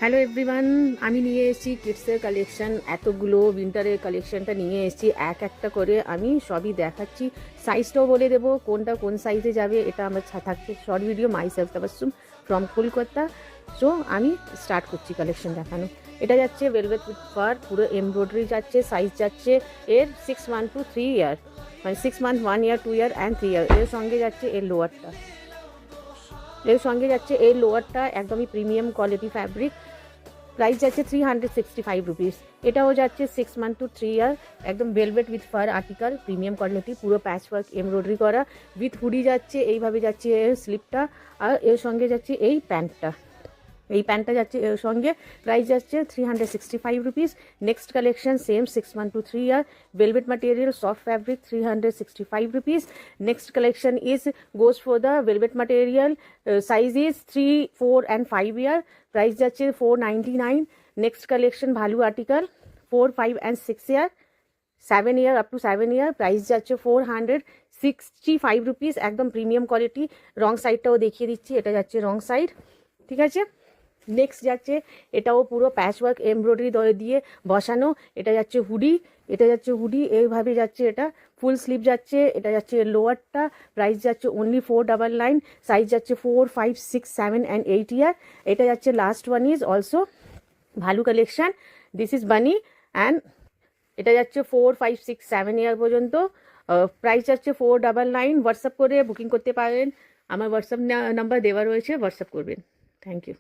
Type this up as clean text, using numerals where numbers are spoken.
Hello everyone, আমি নিয়ে এসেছি কিডসের কালেকশন। এতগুলো উইন্টারের কালেকশনটা নিয়ে এসেছি, এক একটা করে আমি সবই দেখাচ্ছি। সাইজটাও বলে দেবো কোনটা কোন সাইজে যাবে। এটা আমার থাকছে short video, my self Tabassum from Kolkata. So আমি স্টার্ট করছি কালেকশন দেখানো। এটা যাচ্ছে ভেলভেট উইথ ফার, পুরো এমব্রয়ডারি যাচ্ছে। সাইজ যাচ্ছে এর 6 মান্থ টু 3 ইয়ার, মানে 6 মান্থ, 1 ইয়ার, 2 ইয়ার অ্যান্ড 3 ইয়ার। এর সঙ্গে যাচ্ছে এর লোয়ারটা, এর সঙ্গে যাচ্ছে এই লোয়ারটা একদমই প্রিমিয়াম কোয়ালিটি ফ্যাব্রিক। প্রাইস যাচ্ছে 365 রুপিস। এটাও যাচ্ছে 6 মান্থ টু 3 ইয়ার, একদম velvet with fur article, premium quality, পুরো প্যাচ ওয়ার্ক এমব্রয়ডারি করা, উইথ হুডি যাচ্ছে। এইভাবে যাচ্ছে এর স্লিপটা, আর এর সঙ্গে যাচ্ছে এই প্যান্টটা। এই প্যান্টটা যাচ্ছে এর সঙ্গে। প্রাইস যাচ্ছে 365 rupees. Next collection same 6 month to 3 year, velvet material, soft fabric, 365 rupees. Next collection is goes for the velvet material. Size is 3, 4 and 5 year. Price যাচ্ছে 499. Next collection value article 4, 5 and 6 year, 7 year up to 7 year. Price যাচ্ছে 465 rupees, একদম premium quality. রং সাইডটাও দেখিয়ে দিচ্ছি, এটা যাচ্ছে wrong side, ঠিক আছে। নেক্সট যাচ্ছে, এটাও পুরো প্যাচ ওয়ার্ক এমব্রয়ডারি দিয়ে বসানো। এটা যাচ্ছে হুডি, এটা যাচ্ছে হুডি, এইভাবে যাচ্ছে। এটা ফুল স্লিভ যাচ্ছে। এটা যাচ্ছে লোয়ারটা। প্রাইস যাচ্ছে অনলি 499। সাইজ যাচ্ছে 4, 5, 6, 7 অ্যান্ড 8 ইয়ার। এটা যাচ্ছে last one is also value collection. This is বানি অ্যান্ড এটা যাচ্ছে 4, 5, 6, 7 ইয়ার পর্যন্ত। প্রাইস যাচ্ছে 499। হোয়াটসঅ্যাপ করে বুকিং করতে পারেন, আমার হোয়াটসঅ্যাপ নাম্বার দেওয়া রয়েছে, হোয়াটসঅ্যাপ করবেন। Thank you.